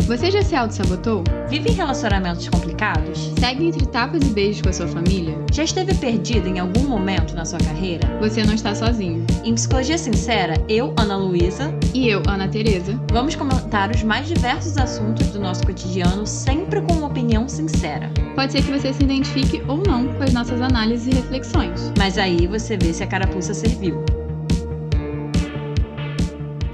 Você já se auto-sabotou? Vive em relacionamentos complicados? Segue entre tapas e beijos com a sua família? Já esteve perdido em algum momento na sua carreira? Você não está sozinho. Em Psicologia Sincera, eu, Ana Luísa, E eu, Ana Tereza, vamos comentar os mais diversos assuntos do nosso cotidiano, sempre com uma opinião sincera. pode ser que você se identifique ou não com as nossas análises e reflexões. Mas aí você vê se a carapuça serviu.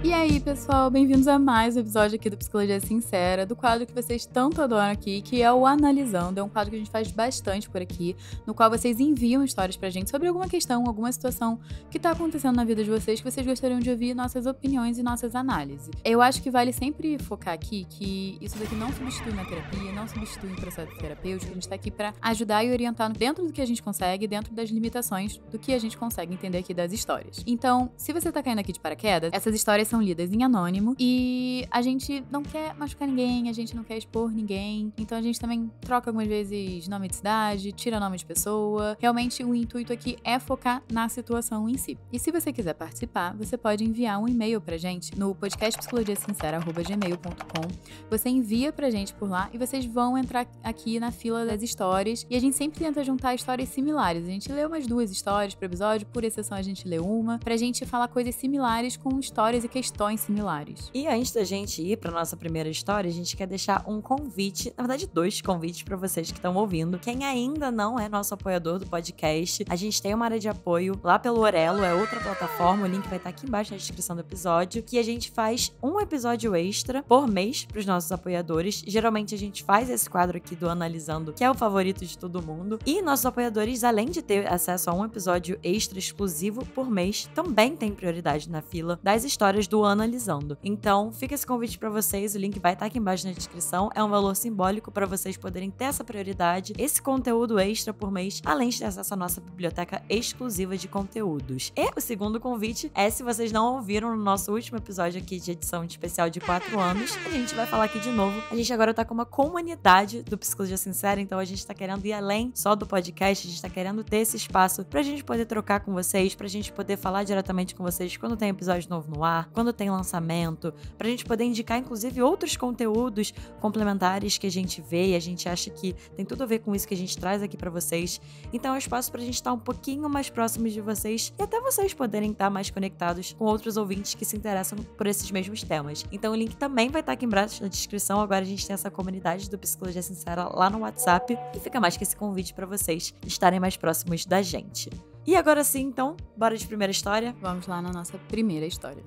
E aí, pessoal, bem-vindos a mais um episódio aqui do Psicologia Sincera, do quadro que vocês tanto adoram aqui, que é o Analisando. É um quadro que a gente faz bastante por aqui, no qual vocês enviam histórias pra gente sobre alguma questão, alguma situação que tá acontecendo na vida de vocês, que vocês gostariam de ouvir nossas opiniões e nossas análises. Eu acho que vale sempre focar aqui que isso daqui não substitui uma terapia, não substitui um processo terapêutico. A gente tá aqui pra ajudar e orientar dentro do que a gente consegue, dentro das limitações do que a gente consegue entender aqui das histórias. Então, se você tá caindo aqui de paraquedas, essas histórias são lidas em anônimo e a gente não quer machucar ninguém, a gente não quer expor ninguém, então a gente também troca algumas vezes nome de cidade, tira nome de pessoa. Realmente o intuito aqui é focar na situação em si. E se você quiser participar, você pode enviar um e-mail pra gente no podcastpsicologiasincera@gmail.com. Você envia pra gente por lá e vocês vão entrar aqui na fila das histórias e a gente sempre tenta juntar histórias similares. A gente lê umas 2 histórias por episódio, por exceção a gente lê uma, pra gente falar coisas similares com histórias e questões similares. E antes da gente ir pra nossa primeira história, a gente quer deixar um convite, na verdade 2 convites pra vocês que estão ouvindo. Quem ainda não é nosso apoiador do podcast, a gente tem uma área de apoio lá pelo Orelo, é outra plataforma, o link vai estar aqui embaixo na descrição do episódio, que a gente faz um episódio extra por mês pros nossos apoiadores. Geralmente a gente faz esse quadro aqui do Analisando, que é o favorito de todo mundo. E nossos apoiadores, além de ter acesso a um episódio extra exclusivo por mês, também tem prioridade na fila das histórias do Analisando. Então, fica esse convite pra vocês, o link vai estar aqui embaixo na descrição. É um valor simbólico pra vocês poderem ter essa prioridade, esse conteúdo extra por mês, além de ter acesso à nossa biblioteca exclusiva de conteúdos. E o segundo convite é, se vocês não ouviram no nosso último episódio aqui de edição especial de 4 anos, a gente vai falar aqui de novo. A gente agora tá com uma comunidade do Psicologia Sincera, então a gente tá querendo ir além só do podcast, a gente tá querendo ter esse espaço pra gente poder trocar com vocês, pra gente poder falar diretamente com vocês quando tem episódio novo no ar, quando tem lançamento, pra gente poder indicar inclusive outros conteúdos complementares que a gente vê e a gente acha que tem tudo a ver com isso que a gente traz aqui pra vocês. Então é um espaço pra gente estar um pouquinho mais próximos de vocês e até vocês poderem estar mais conectados com outros ouvintes que se interessam por esses mesmos temas. Então o link também vai estar aqui embaixo na descrição. Agora a gente tem essa comunidade do Psicologia Sincera lá no WhatsApp e fica mais que esse convite pra vocês estarem mais próximos da gente. E agora sim, então, bora de primeira história? Vamos lá na nossa primeira história.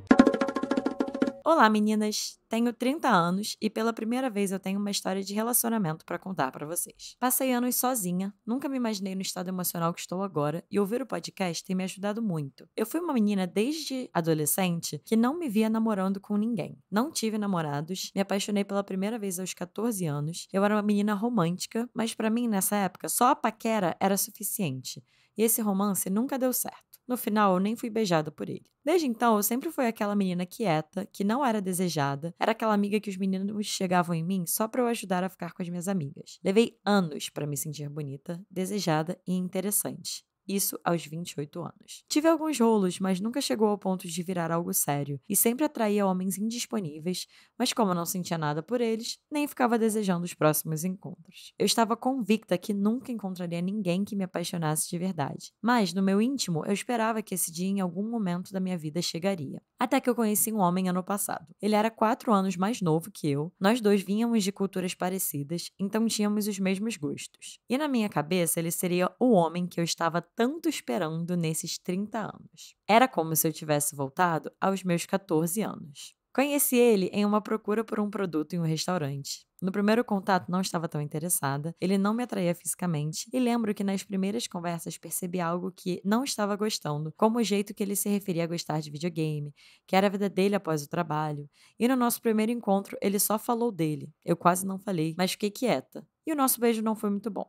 Olá, meninas! Tenho 30 anos e pela primeira vez eu tenho uma história de relacionamento pra contar pra vocês. Passei anos sozinha, nunca me imaginei no estado emocional que estou agora e ouvir o podcast tem me ajudado muito. Eu fui uma menina desde adolescente que não me via namorando com ninguém. Não tive namorados, me apaixonei pela primeira vez aos 14 anos. Eu era uma menina romântica, mas pra mim nessa época só a paquera era suficiente. E esse romance nunca deu certo. No final, eu nem fui beijada por ele. Desde então, eu sempre fui aquela menina quieta, que não era desejada, era aquela amiga que os meninos chegavam em mim só pra eu ajudar a ficar com as minhas amigas. Levei anos pra me sentir bonita, desejada e interessante. Isso aos 28 anos. Tive alguns rolos, mas nunca chegou ao ponto de virar algo sério, e sempre atraía homens indisponíveis, mas como eu não sentia nada por eles, nem ficava desejando os próximos encontros. Eu estava convicta que nunca encontraria ninguém que me apaixonasse de verdade, mas no meu íntimo eu esperava que esse dia em algum momento da minha vida chegaria. Até que eu conheci um homem ano passado. Ele era 4 anos mais novo que eu, nós dois vínhamos de culturas parecidas, então tínhamos os mesmos gostos. E na minha cabeça ele seria o homem que eu estava tanto esperando nesses 30 anos. Era como se eu tivesse voltado aos meus 14 anos. Conheci ele em uma procura por um produto em um restaurante. No primeiro contato não estava tão interessada, ele não me atraía fisicamente e lembro que nas primeiras conversas percebi algo que não estava gostando, como o jeito que ele se referia a gostar de videogame, que era a vida dele após o trabalho. E no nosso primeiro encontro ele só falou dele. Eu quase não falei, mas fiquei quieta. E o nosso beijo não foi muito bom.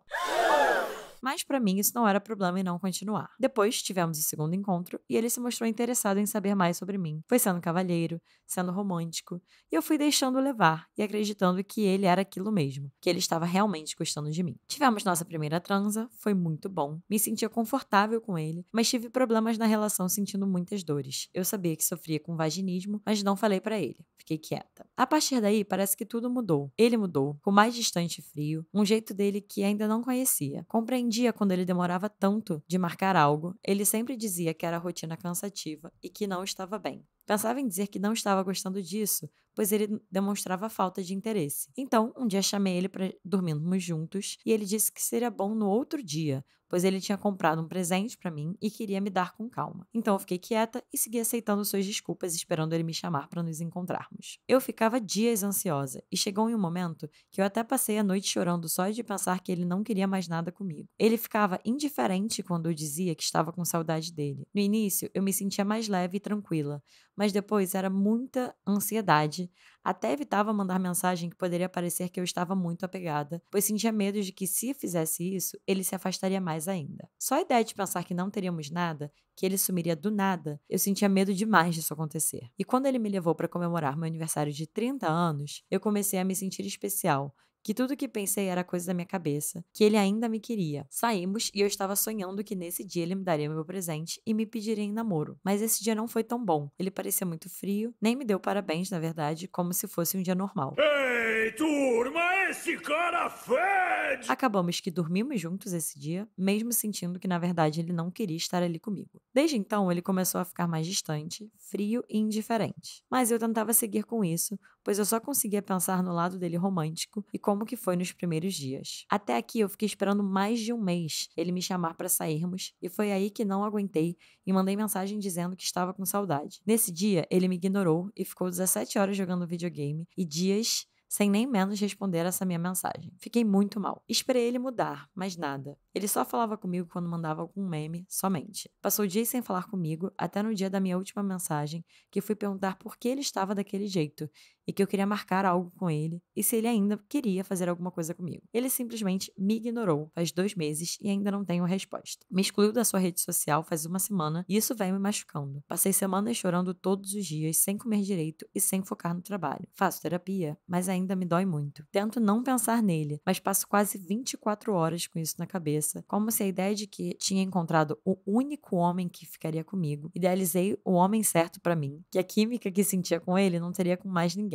Mas pra mim isso não era problema em não continuar. Depois tivemos o segundo encontro e ele se mostrou interessado em saber mais sobre mim. Foi sendo cavalheiro, sendo romântico, e eu fui deixando levar e acreditando que ele era aquilo mesmo, que ele estava realmente gostando de mim. Tivemos nossa primeira transa, foi muito bom, me sentia confortável com ele, mas tive problemas na relação sentindo muitas dores. Eu sabia que sofria com vaginismo, mas não falei pra ele, fiquei quieta. A partir daí parece que tudo mudou. Ele mudou, ficou mais distante e frio, um jeito dele que ainda não conhecia. Compreendia quando ele demorava tanto de marcar algo, ele sempre dizia que era rotina cansativa e que não estava bem. Pensava em dizer que não estava gostando disso, pois ele demonstrava falta de interesse. Então, um dia chamei ele para dormirmos juntos e ele disse que seria bom no outro dia, pois ele tinha comprado um presente para mim e queria me dar com calma. Então eu fiquei quieta e segui aceitando suas desculpas, esperando ele me chamar para nos encontrarmos. Eu ficava dias ansiosa e chegou em um momento que eu até passei a noite chorando só de pensar que ele não queria mais nada comigo. Ele ficava indiferente quando eu dizia que estava com saudade dele. No início, eu me sentia mais leve e tranquila, mas depois era muita ansiedade. Até evitava mandar mensagem que poderia parecer que eu estava muito apegada, pois sentia medo de que se fizesse isso, ele se afastaria mais ainda. Só a ideia de pensar que não teríamos nada, que ele sumiria do nada, eu sentia medo demais disso acontecer. E quando ele me levou para comemorar meu aniversário de 30 anos, eu comecei a me sentir especial, que tudo que pensei era coisa da minha cabeça, que ele ainda me queria. Saímos e eu estava sonhando que nesse dia ele me daria meu presente e me pediria em namoro. Mas esse dia não foi tão bom. Ele parecia muito frio, nem me deu parabéns, na verdade, como se fosse um dia normal. Ei, turma, esse cara fede! Acabamos que dormimos juntos esse dia, mesmo sentindo que na verdade ele não queria estar ali comigo. Desde então ele começou a ficar mais distante, frio e indiferente. Mas eu tentava seguir com isso, pois eu só conseguia pensar no lado dele romântico e como que foi nos primeiros dias. Até aqui eu fiquei esperando mais de um mês ele me chamar para sairmos e foi aí que não aguentei e mandei mensagem dizendo que estava com saudade. Nesse dia ele me ignorou e ficou 17 horas jogando videogame e dias sem nem menos responder essa minha mensagem. Fiquei muito mal. Esperei ele mudar, mas nada. Ele só falava comigo quando mandava algum meme, somente. Passou dias sem falar comigo, até no dia da minha última mensagem, que fui perguntar por que ele estava daquele jeito, e que eu queria marcar algo com ele, e se ele ainda queria fazer alguma coisa comigo. Ele simplesmente me ignorou faz 2 meses e ainda não tenho resposta. Me excluiu da sua rede social faz 1 semana, e isso vem me machucando. Passei semanas chorando todos os dias, sem comer direito e sem focar no trabalho. Faço terapia, mas ainda me dói muito. Tento não pensar nele, mas passo quase 24 horas com isso na cabeça, como se a ideia de que tinha encontrado o único homem que ficaria comigo, idealizei o homem certo pra mim, que a química que sentia com ele não teria com mais ninguém.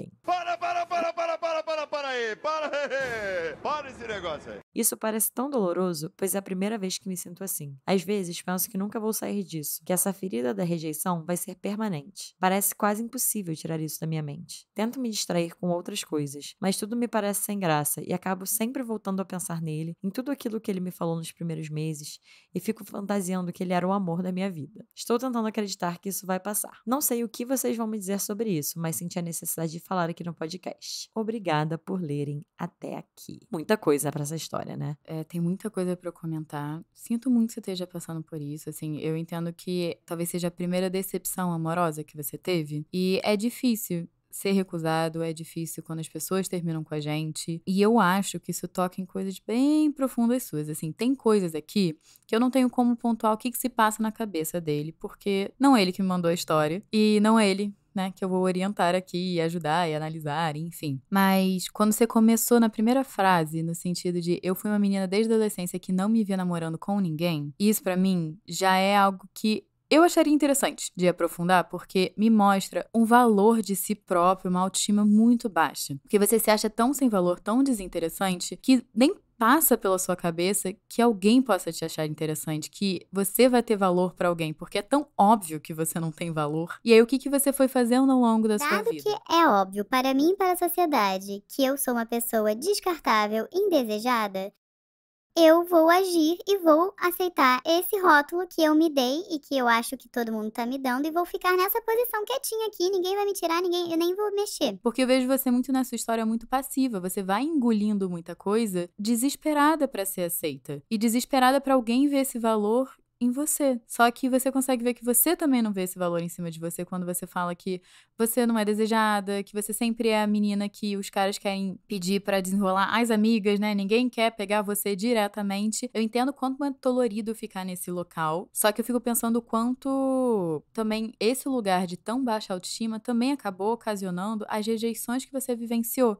Para esse negócio aí. Isso parece tão doloroso, pois é a primeira vez que me sinto assim. Às vezes penso que nunca vou sair disso, que essa ferida da rejeição vai ser permanente. Parece quase impossível tirar isso da minha mente. Tento me distrair com outras coisas, mas tudo me parece sem graça e acabo sempre voltando a pensar nele, em tudo aquilo que ele me falou nos primeiros meses, e fico fantasiando que ele era o amor da minha vida. Estou tentando acreditar que isso vai passar. Não sei o que vocês vão me dizer sobre isso, mas senti a necessidade de falar aqui no podcast. Obrigada por lerem até aqui. Muita coisa pra essa história, né? Tem muita coisa pra eu comentar. Sinto muito que você esteja passando por isso, assim, eu entendo que talvez seja a primeira decepção amorosa que você teve, e é difícil ser recusado, é difícil quando as pessoas terminam com a gente, e eu acho que isso toca em coisas bem profundas suas, assim, tem coisas aqui que eu não tenho como pontuar o que se passa na cabeça dele, porque não é ele que me mandou a história, e não é ele, né, que eu vou orientar aqui e ajudar e analisar, enfim. Mas quando você começou na primeira frase, no sentido de eu fui uma menina desde a adolescência que não me via namorando com ninguém, isso pra mim já é algo que eu acharia interessante de aprofundar, porque me mostra um valor de si próprio, uma autoestima muito baixa. Porque você se acha tão sem valor, tão desinteressante, que nem passa pela sua cabeça que alguém possa te achar interessante, que você vai ter valor pra alguém, porque é tão óbvio que você não tem valor. E aí, o que você foi fazendo ao longo da sua vida? Dado que é óbvio para mim e para a sociedade que eu sou uma pessoa descartável, indesejada, eu vou agir e vou aceitar esse rótulo que eu me dei e que eu acho que todo mundo tá me dando e vou ficar nessa posição quietinha aqui, ninguém vai me tirar, eu nem vou mexer. Porque eu vejo você muito na sua história muito passiva, você vai engolindo muita coisa desesperada pra ser aceita e desesperada pra alguém ver esse valor em você. Só que você consegue ver que você também não vê esse valor em cima de você quando você fala que você não é desejada, que você sempre é a menina que os caras querem pedir pra desenrolar as amigas, né? Ninguém quer pegar você diretamente. Eu entendo quanto é dolorido ficar nesse local, só que eu fico pensando o quanto também esse lugar de tão baixa autoestima também acabou ocasionando as rejeições que você vivenciou.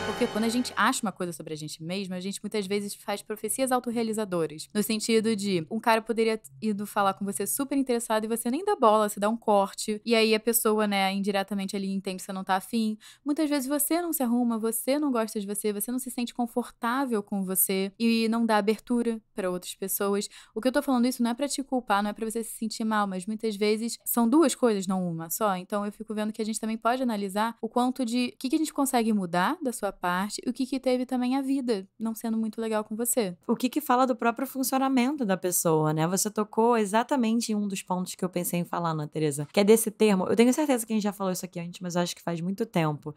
Porque quando a gente acha uma coisa sobre a gente mesma, a gente muitas vezes faz profecias autorrealizadoras. No sentido de, um cara poderia ido falar com você super interessado e você nem dá bola, você dá um corte. E aí a pessoa, né, indiretamente ali entende que você não tá afim. Muitas vezes você não se arruma, você não gosta de você não se sente confortável com você e não dá abertura pra outras pessoas. O que eu tô falando isso não é pra te culpar, não é pra você se sentir mal, mas muitas vezes são duas coisas, não uma só. Então eu fico vendo que a gente também pode analisar o quanto de o que a gente consegue mudar da sua parte e o que teve também a vida não sendo muito legal com você. O que fala do próprio funcionamento da pessoa, né? Você tocou exatamente em um dos pontos que eu pensei em falar, Ana Teresa, que é desse termo. Eu tenho certeza que a gente já falou isso aqui antes, mas eu acho que faz muito tempo.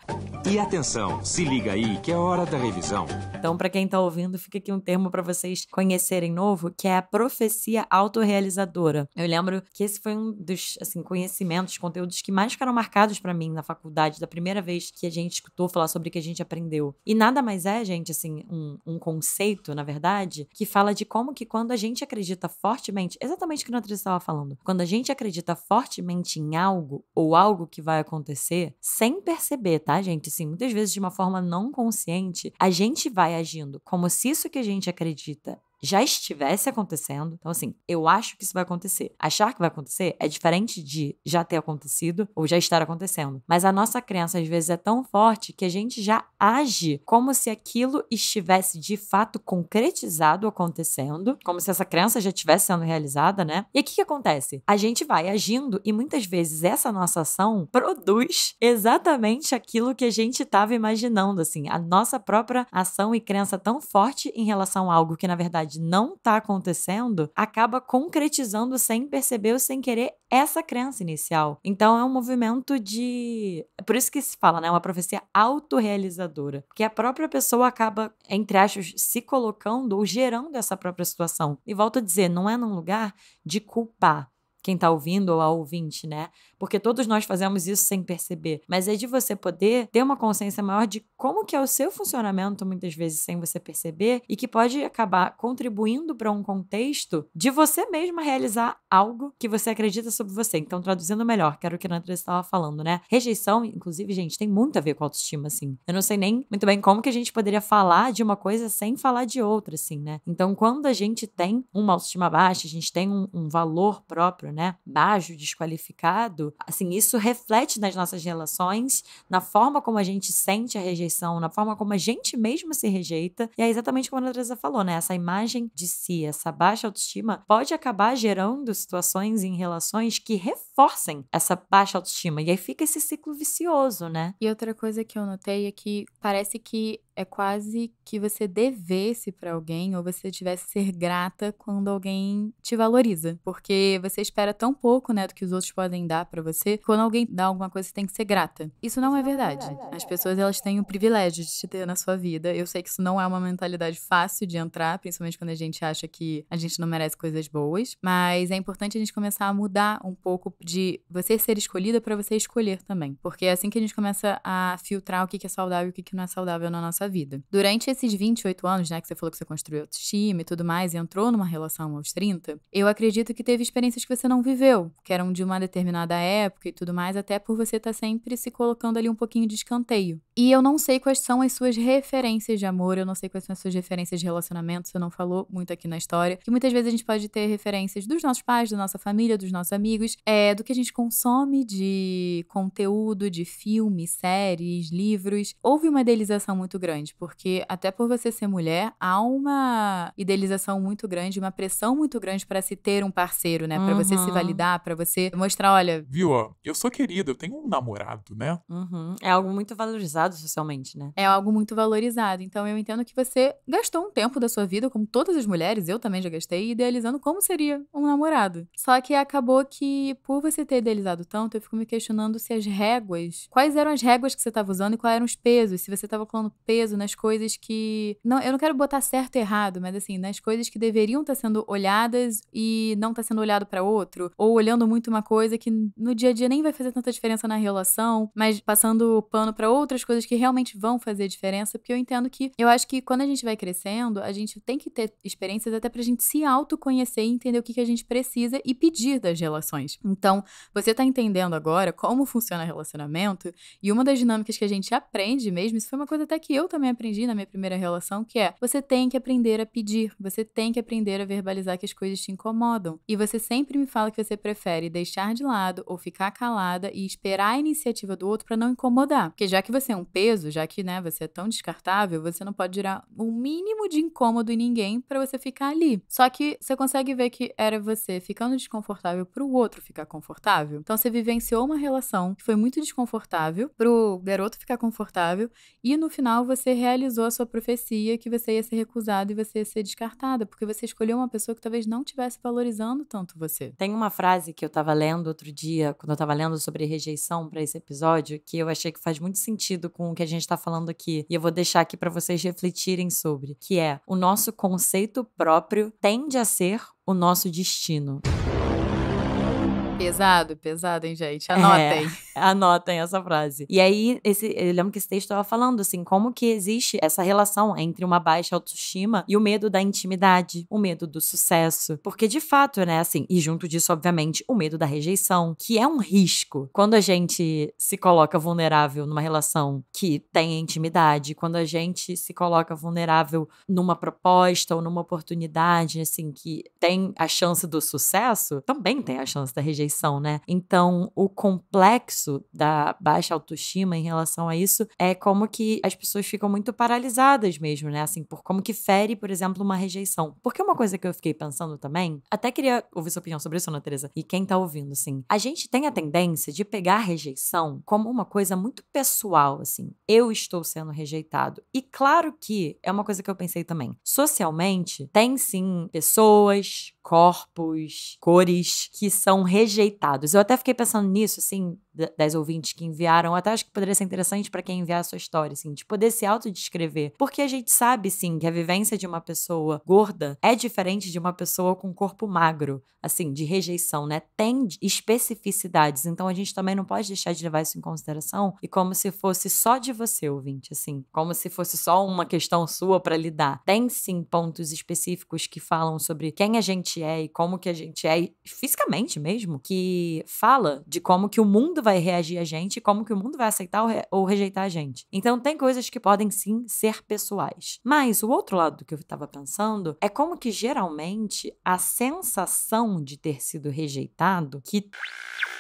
E atenção, se liga aí que é hora da revisão. Então, pra quem tá ouvindo, fica aqui um termo pra vocês conhecerem novo, que é a profecia autorrealizadora. Eu lembro que esse foi um dos, assim, conhecimentos, conteúdos que mais ficaram marcados pra mim na faculdade, da primeira vez que a gente escutou falar sobre o que a gente aprendeu. E nada mais é, gente, assim, um conceito, na verdade, que fala de como que quando a gente acredita fortemente, exatamente o que a Natália estava falando, quando a gente acredita fortemente em algo, ou algo que vai acontecer, sem perceber, tá, gente? Assim, muitas vezes de uma forma não consciente, a gente vai agindo como se isso que a gente acredita já estivesse acontecendo. Então, assim, eu acho que isso vai acontecer. Achar que vai acontecer é diferente de já ter acontecido ou já estar acontecendo. Mas a nossa crença, às vezes, é tão forte que a gente já age como se aquilo estivesse, de fato, concretizado acontecendo, como se essa crença já estivesse sendo realizada, né? E o que acontece? A gente vai agindo e, muitas vezes, essa nossa ação produz exatamente aquilo que a gente estava imaginando, assim. A nossa própria ação e crença tão forte em relação a algo que, na verdade, não tá acontecendo, acaba concretizando sem perceber ou sem querer essa crença inicial. Então é um movimento de... É por isso que se fala, né? Uma profecia autorrealizadora. Porque a própria pessoa acaba, entre aspas, se colocando ou gerando essa própria situação. E volto a dizer, não é num lugar de culpar quem tá ouvindo ou a ouvinte, né? Porque todos nós fazemos isso sem perceber. Mas é de você poder ter uma consciência maior de como que é o seu funcionamento, muitas vezes, sem você perceber, e que pode acabar contribuindo para um contexto de você mesma realizar algo que você acredita sobre você. Então, traduzindo melhor, que era o que a Natália estava falando, né? Rejeição, inclusive, gente, tem muito a ver com autoestima, assim. Eu não sei nem muito bem como que a gente poderia falar de uma coisa sem falar de outra, assim, né? Então, quando a gente tem uma autoestima baixa, a gente tem um valor próprio, né? Baixo, desqualificado, assim, isso reflete nas nossas relações, na forma como a gente sente a rejeição, na forma como a gente mesmo se rejeita. E é exatamente como a Teresa falou, né? Essa imagem de si, essa baixa autoestima pode acabar gerando situações em relações que reforcem essa baixa autoestima. E aí fica esse ciclo vicioso, né? E outra coisa que eu notei é que parece que é quase que você devesse pra alguém ou você tivesse que ser grata quando alguém te valoriza. Porque você espera tão pouco, né, do que os outros podem dar pra você. Quando alguém dá alguma coisa, você tem que ser grata. Isso não é verdade. As pessoas, elas têm o privilégio de te ter na sua vida. Eu sei que isso não é uma mentalidade fácil de entrar, principalmente quando a gente acha que a gente não merece coisas boas. Mas é importante a gente começar a mudar um pouco de você ser escolhida pra você escolher também. Porque é assim que a gente começa a filtrar o que é saudável e o que não é saudável na nossa vida. Durante esses 28 anos, né, que você falou que você construiu autoestima e tudo mais, e entrou numa relação aos 30, eu acredito que teve experiências que você não viveu, que eram de uma determinada época e tudo mais, até por você estar sempre se colocando ali um pouquinho de escanteio. E eu não sei quais são as suas referências de amor, eu não sei quais são as suas referências de relacionamento, você não falou muito aqui na história, que muitas vezes a gente pode ter referências dos nossos pais, da nossa família, dos nossos amigos, do que a gente consome de conteúdo, de filmes, séries, livros. Houve uma idealização muito grande, porque até por você ser mulher, há uma idealização muito grande, uma pressão muito grande pra se ter um parceiro, né? Pra você se validar, pra você mostrar, olha... Viu, ó, eu sou querida, eu tenho um namorado, né? É algo muito valorizado valorizado socialmente, né? É algo muito valorizado. Então, eu entendo que você gastou um tempo da sua vida, como todas as mulheres, eu também já gastei, idealizando como seria um namorado. Só que acabou que, por você ter idealizado tanto, eu fico me questionando se as réguas... Quais eram as réguas que você estava usando e quais eram os pesos? Se você estava colocando peso nas coisas que... Não, eu não quero botar certo e errado, mas assim, nas coisas que deveriam estar sendo olhadas e não tá sendo olhado para outro. Ou olhando muito uma coisa que no dia a dia nem vai fazer tanta diferença na relação, mas passando pano para outras coisas que realmente vão fazer diferença, porque eu acho que quando a gente vai crescendo, a gente tem que ter experiências até pra gente se autoconhecer e entender o que a gente precisa e pedir das relações. Então, você tá entendendo agora como funciona relacionamento, e uma das dinâmicas que a gente aprende mesmo, isso foi uma coisa até que eu também aprendi na minha primeira relação, que é, você tem que aprender a pedir, você tem que aprender a verbalizar que as coisas te incomodam. E você sempre me fala que você prefere deixar de lado ou ficar calada e esperar a iniciativa do outro pra não incomodar. Porque já que você é um peso, já que, né, você é tão descartável, você não pode gerar um mínimo de incômodo em ninguém pra você ficar ali. Só que você consegue ver que era você ficando desconfortável pro outro ficar confortável. Então você vivenciou uma relação que foi muito desconfortável pro garoto ficar confortável e no final você realizou a sua profecia que você ia ser recusado e você ia ser descartada, porque você escolheu uma pessoa que talvez não estivesse valorizando tanto você. Tem uma frase que eu tava lendo outro dia, quando eu tava lendo sobre rejeição pra esse episódio, que eu achei que faz muito sentido com o que a gente tá falando aqui. E eu vou deixar aqui pra vocês refletirem sobre, que é: o nosso conceito próprio tende a ser o nosso destino. Pesado, hein, gente? Anotem. Anotem essa frase. E aí, eu lembro que esse texto estava falando, assim, como que existe essa relação entre uma baixa autoestima e o medo da intimidade, o medo do sucesso. Porque, de fato, né, assim, e junto disso, obviamente, o medo da rejeição, que é um risco. Quando a gente se coloca vulnerável numa relação que tem intimidade, quando a gente se coloca vulnerável numa proposta ou numa oportunidade, assim, que tem a chance do sucesso, também tem a chance da rejeição, né? Então, o complexo da baixa autoestima em relação a isso é como que as pessoas ficam muito paralisadas mesmo, né? Assim, por como que fere, por exemplo, uma rejeição. Porque uma coisa que eu fiquei pensando também, até queria ouvir sua opinião sobre isso, Ana Teresa, e quem tá ouvindo, assim, a gente tem a tendência de pegar a rejeição como uma coisa muito pessoal, assim. Eu estou sendo rejeitado. E claro que é uma coisa que eu pensei também. Socialmente, tem sim pessoas, corpos, cores que são rejeitados. Eu até fiquei pensando nisso, assim, das ouvintes que enviaram. Até acho que poderia ser interessante pra quem enviar a sua história, assim, de poder se autodescrever. Porque a gente sabe, sim, que a vivência de uma pessoa gorda é diferente de uma pessoa com corpo magro, assim, de rejeição, né? Tem especificidades. Então a gente também não pode deixar de levar isso em consideração e como se fosse só de você, ouvinte, assim. Como se fosse só uma questão sua pra lidar. Tem, sim, pontos específicos que falam sobre quem a gente é e como que a gente é, fisicamente mesmo, que fala de como que o mundo vai reagir a gente e como que o mundo vai aceitar ou rejeitar a gente. Então tem coisas que podem sim ser pessoais. Mas o outro lado do que eu estava pensando é como que geralmente a sensação de ter sido rejeitado, que...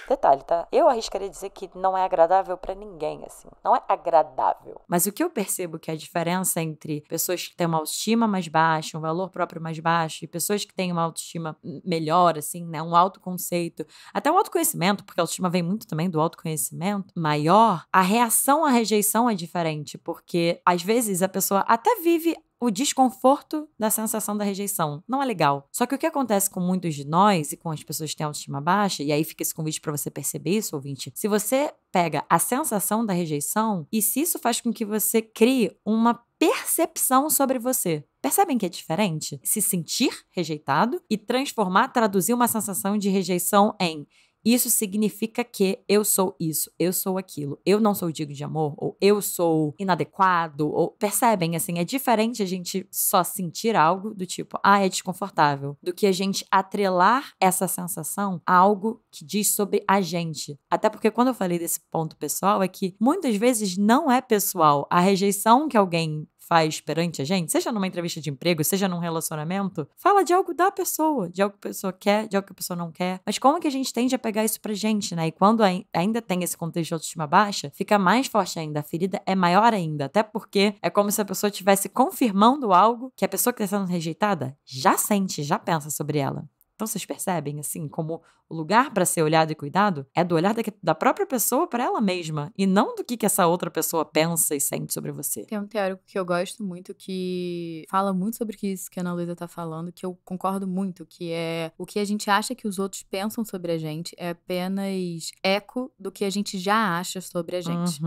Detalhe, tá? Eu arriscaria dizer que não é agradável pra ninguém, assim. Não é agradável. Mas o que eu percebo que é a diferença entre pessoas que têm uma autoestima mais baixa, um valor próprio mais baixo, e pessoas que têm uma autoestima melhor, assim, né? Um autoconceito, até um autoconhecimento, porque a autoestima vem muito também do autoconhecimento maior, a reação à rejeição é diferente, porque às vezes a pessoa até vive o desconforto da sensação da rejeição. Não é legal. Só que o que acontece com muitos de nós e com as pessoas que têm autoestima baixa, e aí fica esse convite pra você perceber isso, ouvinte, se você pega a sensação da rejeição e se isso faz com que você crie uma percepção sobre você. Percebem que é diferente? Se sentir rejeitado e traduzir uma sensação de rejeição em: isso significa que eu sou isso, eu sou aquilo, eu não sou digno de amor, ou eu sou inadequado, ou... Percebem, assim, é diferente a gente só sentir algo do tipo, é desconfortável, do que a gente atrelar essa sensação a algo que diz sobre a gente. Até porque quando eu falei desse ponto pessoal, é que muitas vezes não é pessoal. A rejeição que alguém faz perante a gente, seja numa entrevista de emprego, seja num relacionamento, fala de algo da pessoa, de algo que a pessoa quer, de algo que a pessoa não quer. Mas como que a gente tende a pegar isso pra gente, né? E quando ainda tem esse contexto de autoestima baixa, fica mais forte ainda, a ferida é maior ainda, até porque é como se a pessoa estivesse confirmando algo que a pessoa que está sendo rejeitada já sente, já pensa sobre ela. Então vocês percebem, assim, como o lugar para ser olhado e cuidado é do olhar da própria pessoa para ela mesma e não do que essa outra pessoa pensa e sente sobre você. Tem um teórico que eu gosto muito que fala muito sobre isso que a Ana Luísa tá falando, que eu concordo muito, que é o que a gente acha que os outros pensam sobre a gente é apenas eco do que a gente já acha sobre a gente.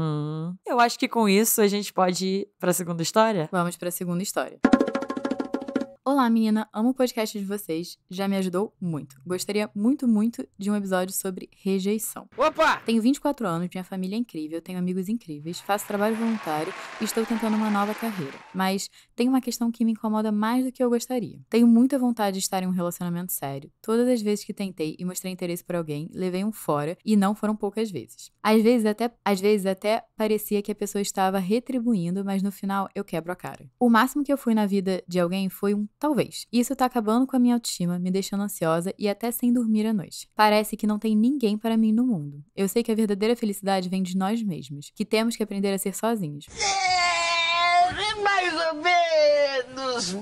Eu acho que com isso a gente pode ir para a segunda história. Vamos para a segunda história. Olá, menina, amo o podcast de vocês, já me ajudou muito. Gostaria muito, muito de um episódio sobre rejeição. Opa! Tenho 24 anos, minha família é incrível, tenho amigos incríveis, faço trabalho voluntário e estou tentando uma nova carreira. Mas tem uma questão que me incomoda mais do que eu gostaria. Tenho muita vontade de estar em um relacionamento sério. Todas as vezes que tentei e mostrei interesse por alguém, levei um fora e não foram poucas vezes. Às vezes até parecia que a pessoa estava retribuindo, mas no final eu quebro a cara. O máximo que eu fui na vida de alguém foi um talvez. Isso tá acabando com a minha autoestima, me deixando ansiosa e até sem dormir à noite. Parece que não tem ninguém para mim no mundo. Eu sei que a verdadeira felicidade vem de nós mesmos, que temos que aprender a ser sozinhos.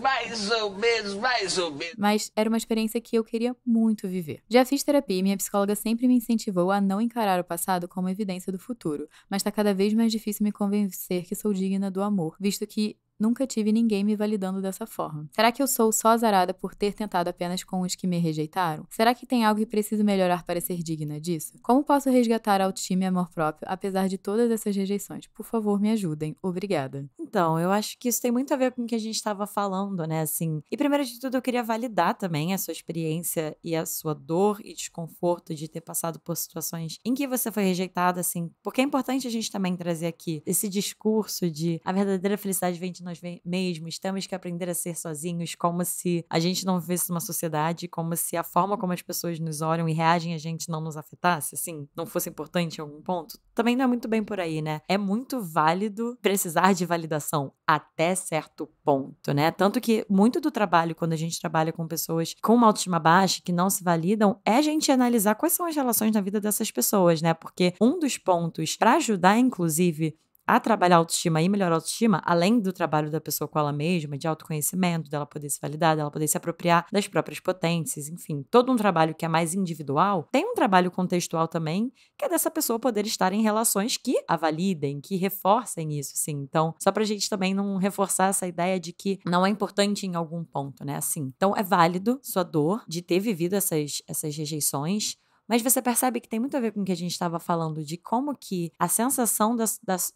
Mais ou menos. Mas era uma experiência que eu queria muito viver. Já fiz terapia e minha psicóloga sempre me incentivou a não encarar o passado como evidência do futuro, mas tá cada vez mais difícil me convencer que sou digna do amor, visto que nunca tive ninguém me validando dessa forma. Será que eu sou só azarada por ter tentado apenas com os que me rejeitaram? Será que tem algo que preciso melhorar para ser digna disso? Como posso resgatar a autoestima e amor próprio, apesar de todas essas rejeições? Por favor, me ajudem. Obrigada. Então, eu acho que isso tem muito a ver com o que a gente estava falando, né, assim. E primeiro de tudo, eu queria validar também a sua experiência e a sua dor e desconforto de ter passado por situações em que você foi rejeitada, assim. Porque é importante a gente também trazer aqui esse discurso de a verdadeira felicidade vem de nós mesmos, temos que aprender a ser sozinhos, como se a gente não vivesse numa sociedade, como se a forma como as pessoas nos olham e reagem a gente não nos afetasse, assim, não fosse importante em algum ponto. Também não é muito bem por aí, né? É muito válido precisar de validação até certo ponto, né? Tanto que muito do trabalho, quando a gente trabalha com pessoas com uma autoestima baixa, que não se validam, é a gente analisar quais são as relações na vida dessas pessoas, né? Porque um dos pontos para ajudar, inclusive, a trabalhar a autoestima e melhorar a autoestima, além do trabalho da pessoa com ela mesma, de autoconhecimento, dela poder se validar, dela poder se apropriar das próprias potências, enfim, todo um trabalho que é mais individual, tem um trabalho contextual também, que é dessa pessoa poder estar em relações que a validem, que reforcem isso, assim. Então, só pra gente também não reforçar essa ideia de que não é importante em algum ponto, né, assim. Então, é válido sua dor de ter vivido essas rejeições, mas você percebe que tem muito a ver com o que a gente estava falando, de como que a sensação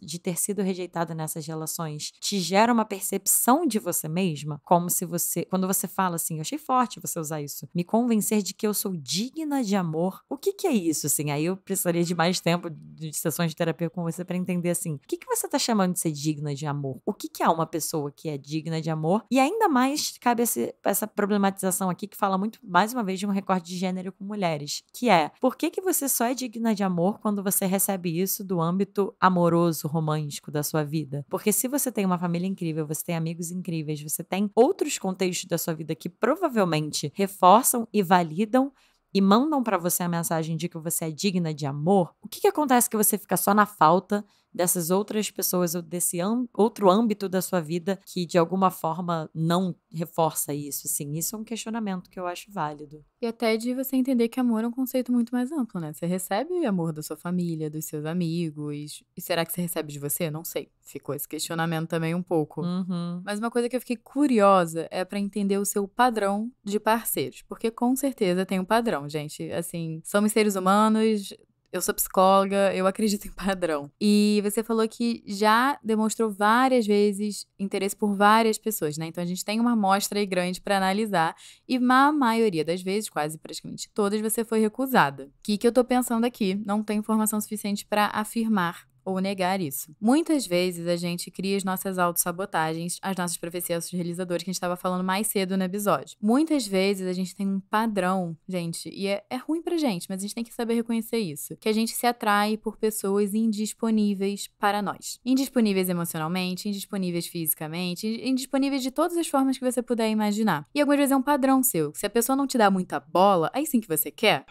de ter sido rejeitada nessas relações te gera uma percepção de você mesma, como se você, quando você fala assim, eu achei forte você usar isso, me convencer de que eu sou digna de amor. O que é isso, assim? Aí eu precisaria de mais tempo de sessões de terapia com você para entender, assim, o que você tá chamando de ser digna de amor? O que é uma pessoa que é digna de amor? E ainda mais cabe essa problematização aqui que fala muito, mais uma vez, de um recorte de gênero com mulheres, que é por que você só é digna de amor quando você recebe isso do âmbito amoroso, romântico da sua vida? Porque se você tem uma família incrível, você tem amigos incríveis, você tem outros contextos da sua vida que provavelmente reforçam e validam e mandam pra você a mensagem de que você é digna de amor, o que acontece que você fica só na falta dessas outras pessoas ou desse outro âmbito da sua vida que de alguma forma não reforça isso, assim? Isso é um questionamento que eu acho válido. E até de você entender que amor é um conceito muito mais amplo, né? Você recebe amor da sua família, dos seus amigos. E será que você recebe de você? Não sei. Ficou esse questionamento também um pouco. Mas uma coisa que eu fiquei curiosa é pra entender o seu padrão de parceiros. Porque com certeza tem um padrão, gente. Assim, somos seres humanos. Eu sou psicóloga, eu acredito em padrão. E você falou que já demonstrou várias vezes interesse por várias pessoas, né? Então a gente tem uma amostra aí grande pra analisar. E na maioria das vezes, quase praticamente todas, você foi recusada. O que eu tô pensando aqui? Não tenho informação suficiente pra afirmar ou negar isso. Muitas vezes a gente cria as nossas autossabotagens, as nossas profecias realizadoras que a gente estava falando mais cedo no episódio. Muitas vezes a gente tem um padrão, gente, e é ruim pra gente, mas a gente tem que saber reconhecer isso, que a gente se atrai por pessoas indisponíveis para nós. Indisponíveis emocionalmente, indisponíveis fisicamente, indisponíveis de todas as formas que você puder imaginar. E algumas vezes é um padrão seu, que se a pessoa não te dá muita bola, aí sim que você quer.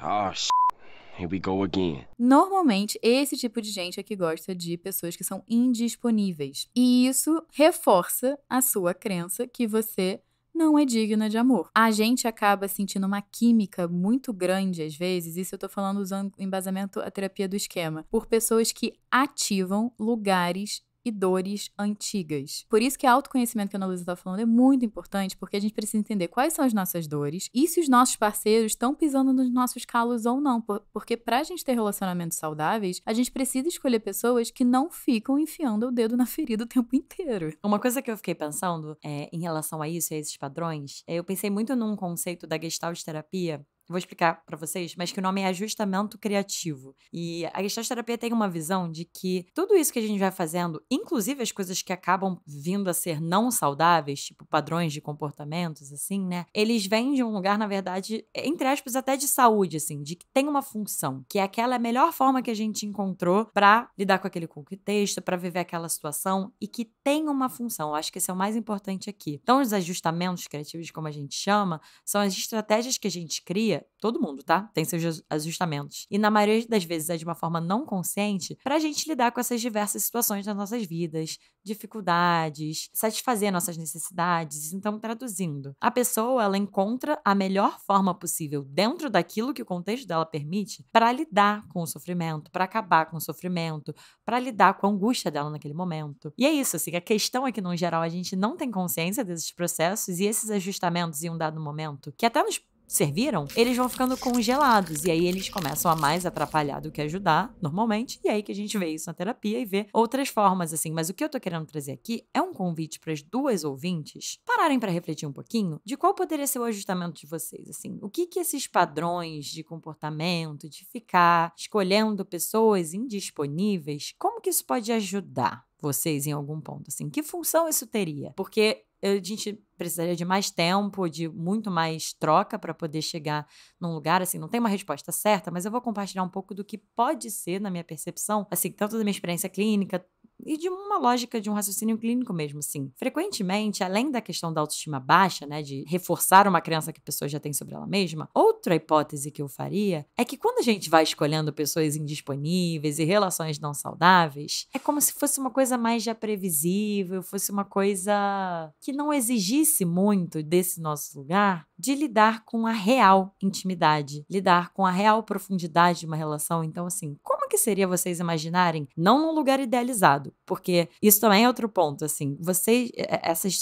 Here we go again. Normalmente, esse tipo de gente é que gosta de pessoas que são indisponíveis. E isso reforça a sua crença que você não é digna de amor. A gente acaba sentindo uma química muito grande, às vezes, isso eu tô falando usando embasamento a terapia do esquema, por pessoas que ativam lugares e dores antigas. Por isso que o autoconhecimento que a Ana Luísa tá falando é muito importante, porque a gente precisa entender quais são as nossas dores e se os nossos parceiros estão pisando nos nossos calos ou não. Porque pra gente ter relacionamentos saudáveis, a gente precisa escolher pessoas que não ficam enfiando o dedo na ferida o tempo inteiro. Uma coisa que eu fiquei pensando em relação a isso, a esses padrões, eu pensei muito num conceito da Gestalt terapia. Vou explicar pra vocês, mas que o nome é ajustamento criativo. E a Gestalt terapia tem uma visão de que tudo isso que a gente vai fazendo, inclusive as coisas que acabam vindo a ser não saudáveis, tipo padrões de comportamentos, assim, né? Eles vêm de um lugar, na verdade, entre aspas, até de saúde, assim, de que tem uma função, que é aquela melhor forma que a gente encontrou pra lidar com aquele contexto, pra viver aquela situação e que tem uma função. Eu acho que esse é o mais importante aqui. Então, os ajustamentos criativos, como a gente chama, são as estratégias que a gente cria. Todo mundo, tá? Tem seus ajustamentos. E na maioria das vezes é de uma forma não consciente pra gente lidar com essas diversas situações das nossas vidas, dificuldades, satisfazer nossas necessidades. Então, traduzindo, a pessoa, ela encontra a melhor forma possível dentro daquilo que o contexto dela permite pra lidar com o sofrimento, pra acabar com o sofrimento, pra lidar com a angústia dela naquele momento. E é isso, assim, a questão é que, no geral, a gente não tem consciência desses processos e esses ajustamentos em um dado momento, que até nos serviram, eles vão ficando congelados e aí eles começam a mais atrapalhar do que ajudar, normalmente, e aí que a gente vê isso na terapia e vê outras formas, assim. Mas o que eu tô querendo trazer aqui é um convite para as duas ouvintes pararem para refletir um pouquinho de qual poderia ser o ajustamento de vocês, assim. O que esses padrões de comportamento, de ficar escolhendo pessoas indisponíveis, como que isso pode ajudar vocês em algum ponto, assim? Que função isso teria? Porque a gente precisaria de mais tempo, de muito mais troca para poder chegar num lugar, assim, não tem uma resposta certa, mas eu vou compartilhar um pouco do que pode ser, na minha percepção, assim, tanto da minha experiência clínica e de uma lógica de um raciocínio clínico mesmo, assim. Frequentemente, além da questão da autoestima baixa, né, de reforçar uma crença que a pessoa já tem sobre ela mesma, outra hipótese que eu faria é que quando a gente vai escolhendo pessoas indisponíveis e relações não saudáveis, é como se fosse uma coisa mais já previsível, fosse uma coisa que não exigisse muito desse nosso lugar de lidar com a real intimidade, lidar com a real profundidade de uma relação. Então, assim, como que seria vocês imaginarem, não num lugar idealizado, porque isso também é outro ponto, assim,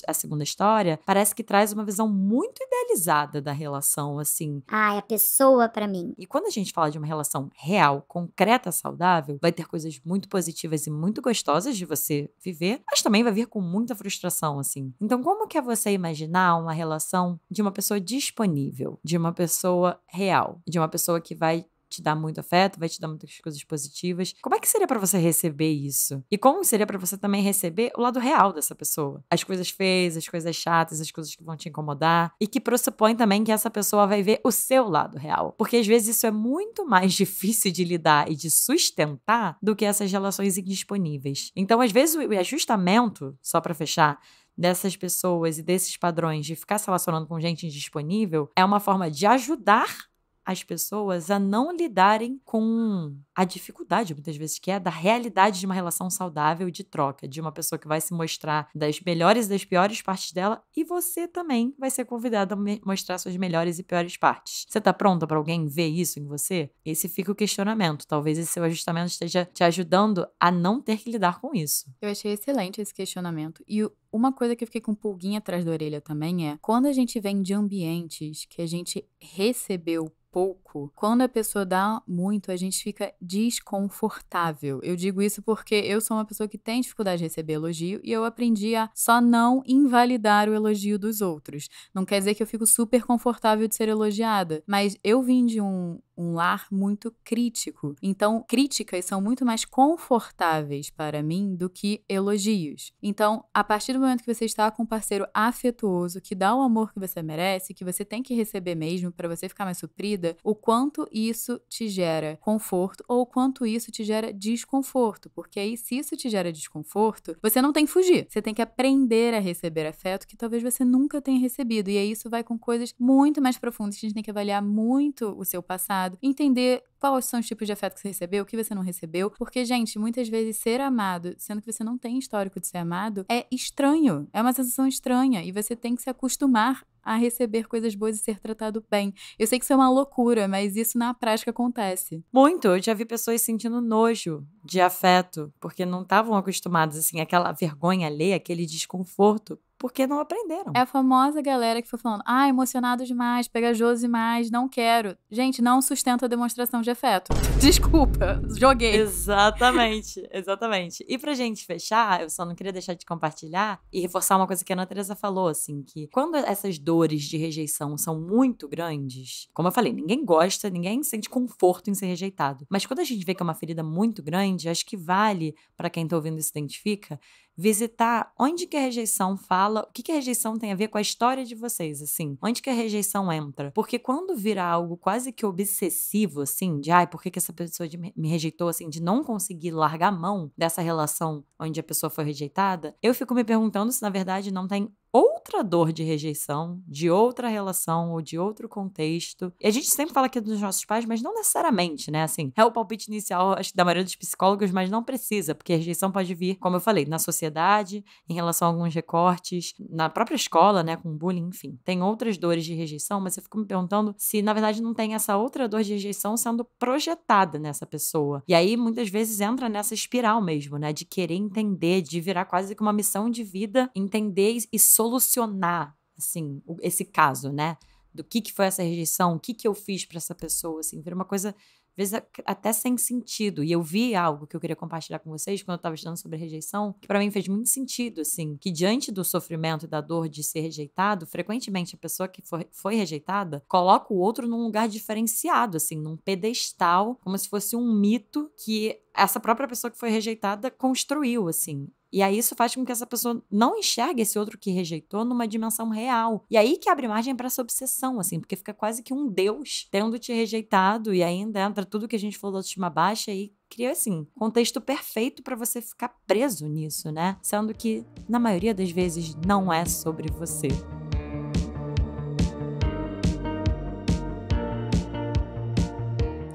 a segunda história parece que traz uma visão muito idealizada da relação, assim. Ai, a pessoa pra mim. E quando a gente fala de uma relação real, concreta, saudável, vai ter coisas muito positivas e muito gostosas de você viver, mas também vai vir com muita frustração, assim. Então, como que é você imaginar uma relação de uma pessoa disponível, de uma pessoa real, de uma pessoa que vai te dar muito afeto, vai te dar muitas coisas positivas? Como é que seria pra você receber isso? E como seria pra você também receber o lado real dessa pessoa? As coisas feias, as coisas chatas, as coisas que vão te incomodar e que pressupõe também que essa pessoa vai ver o seu lado real. Porque às vezes isso é muito mais difícil de lidar e de sustentar do que essas relações indisponíveis. Então, às vezes, o ajustamento, só pra fechar, dessas pessoas e desses padrões de ficar se relacionando com gente indisponível é uma forma de ajudar as pessoas a não lidarem com a dificuldade, muitas vezes, que é da realidade de uma relação saudável de troca, de uma pessoa que vai se mostrar das melhores e das piores partes dela, e você também vai ser convidado a mostrar suas melhores e piores partes. Você tá pronta para alguém ver isso em você? Esse fica o questionamento. Talvez esse seu ajustamento esteja te ajudando a não ter que lidar com isso. Eu achei excelente esse questionamento. E uma coisa que eu fiquei com pulguinha atrás da orelha também é, quando a gente vem de ambientes que a gente recebeu pouco, quando a pessoa dá muito, a gente fica desconfortável. Eu digo isso porque eu sou uma pessoa que tem dificuldade de receber elogio e eu aprendi a só não invalidar o elogio dos outros. Não quer dizer que eu fico super confortável de ser elogiada, mas eu vim de um lar muito crítico. Então, críticas são muito mais confortáveis para mim do que elogios. Então, a partir do momento que você está com um parceiro afetuoso, que dá o amor que você merece, que você tem que receber mesmo para você ficar mais suprida, o quanto isso te gera conforto ou o quanto isso te gera desconforto. Porque aí, se isso te gera desconforto, você não tem que fugir. Você tem que aprender a receber afeto que talvez você nunca tenha recebido. E aí, isso vai com coisas muito mais profundas, que a gente tem que avaliar muito o seu passado, rejeitado, entender quais são os tipos de afeto que você recebeu, o que você não recebeu, porque, gente, muitas vezes ser amado, sendo que você não tem histórico de ser amado, é estranho, é uma sensação estranha, e você tem que se acostumar a receber coisas boas e ser tratado bem. Eu sei que isso é uma loucura, mas isso na prática acontece. Muito, eu já vi pessoas sentindo nojo de afeto, porque não estavam acostumadas, assim, aquela vergonha alheia, aquele desconforto, porque não aprenderam. É a famosa galera que foi falando, emocionado demais, pegajoso demais, não quero. Gente, não sustenta a demonstração de afeto. Desculpa, joguei. Exatamente, exatamente. E pra gente fechar, eu só não queria deixar de compartilhar e reforçar uma coisa que a Ana Teresa falou, assim, que quando essas dores de rejeição são muito grandes, como eu falei, ninguém gosta, ninguém sente conforto em ser rejeitado. Mas quando a gente vê que é uma ferida muito grande, acho que vale, pra quem tá ouvindo e se identifica, visitar onde que a rejeição fala, o que a rejeição tem a ver com a história de vocês, assim. Onde que a rejeição entra? Porque quando vira algo quase que obsessivo, assim, de por que essa pessoa me rejeitou, assim, de não conseguir largar a mão dessa relação onde a pessoa foi rejeitada, eu fico me perguntando se, na verdade, não tem outra dor de rejeição, de outra relação ou de outro contexto. E a gente sempre fala aqui dos nossos pais, mas não necessariamente, né? Assim, é o palpite inicial, acho que da maioria dos psicólogos, mas não precisa, porque a rejeição pode vir, como eu falei, na sociedade, em relação a alguns recortes, na própria escola, né, com bullying, enfim. Tem outras dores de rejeição, mas eu fico me perguntando se, na verdade, não tem essa outra dor de rejeição sendo projetada nessa pessoa. E aí, muitas vezes, entra nessa espiral mesmo, né, de querer entender, de virar quase que uma missão de vida, entender e solucionar, assim, esse caso, né? Do que foi essa rejeição, o que eu fiz pra essa pessoa, assim, vira uma coisa, às vezes, até sem sentido. E eu vi algo que eu queria compartilhar com vocês quando eu tava estudando sobre rejeição, que pra mim fez muito sentido, assim, que diante do sofrimento e da dor de ser rejeitado, frequentemente a pessoa que foi rejeitada coloca o outro num lugar diferenciado, assim, num pedestal, como se fosse um mito que essa própria pessoa que foi rejeitada construiu, assim. E aí isso faz com que essa pessoa não enxergue esse outro que rejeitou numa dimensão real. E aí que abre margem pra essa obsessão, assim, porque fica quase que um deus tendo te rejeitado, e ainda entra tudo que a gente falou da autoestima baixa e cria, assim, contexto perfeito pra você ficar preso nisso, né? Sendo que, na maioria das vezes, não é sobre você.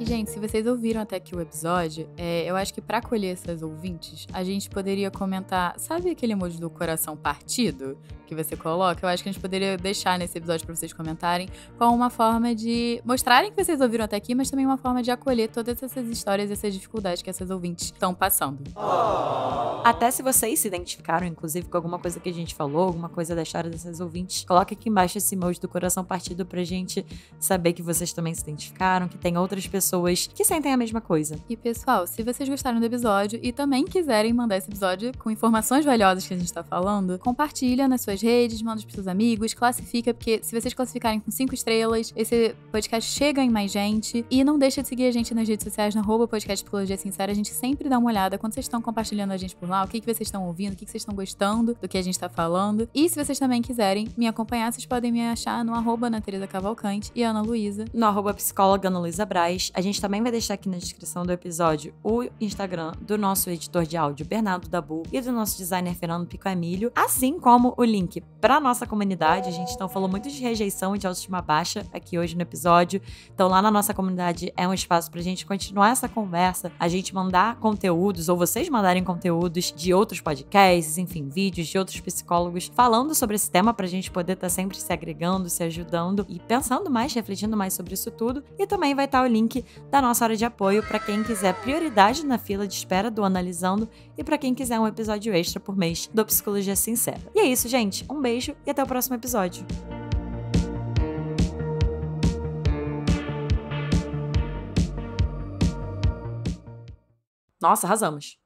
Gente, se vocês ouviram até aqui o episódio, eu acho que pra acolher essas ouvintes, a gente poderia comentar, sabe aquele emoji do coração partido que você coloca? Eu acho que a gente poderia deixar nesse episódio pra vocês comentarem, como uma forma de mostrarem que vocês ouviram até aqui, mas também uma forma de acolher todas essas histórias e essas dificuldades que essas ouvintes estão passando. Até se vocês se identificaram, inclusive, com alguma coisa que a gente falou, alguma coisa da história dessas ouvintes, coloque aqui embaixo esse emoji do coração partido pra gente saber que vocês também se identificaram, que tem outras pessoas que sentem a mesma coisa. E, pessoal, se vocês gostaram do episódio e também quiserem mandar esse episódio com informações valiosas que a gente tá falando, compartilha nas suas redes, manda pros seus amigos, classifica, porque se vocês classificarem com 5 estrelas, esse podcast chega em mais gente. E não deixa de seguir a gente nas redes sociais, no @podcast Psicologia Sincera. A gente sempre dá uma olhada quando vocês estão compartilhando a gente por lá, o que vocês estão ouvindo, o que vocês estão gostando do que a gente tá falando. E se vocês também quiserem me acompanhar, vocês podem me achar no @Ana Teresa Cavalcante e Ana Luísa. No @psicóloga Ana Luísa Braz. A gente também vai deixar aqui na descrição do episódio o Instagram do nosso editor de áudio, Bernardo Dabu, e do nosso designer, Fernando Pico Emílio, assim como o link pra nossa comunidade. A gente então falou muito de rejeição e de autoestima baixa aqui hoje no episódio. Então lá na nossa comunidade é um espaço pra gente continuar essa conversa, a gente mandar conteúdos, ou vocês mandarem conteúdos de outros podcasts, enfim, vídeos de outros psicólogos falando sobre esse tema pra gente poder estar sempre se agregando, se ajudando e pensando mais, refletindo mais sobre isso tudo. E também vai estar o link da nossa hora de apoio para quem quiser prioridade na fila de espera do Analisando e para quem quiser um episódio extra por mês do Psicologia Sincera. E é isso, gente. Um beijo e até o próximo episódio. Nossa, arrasamos!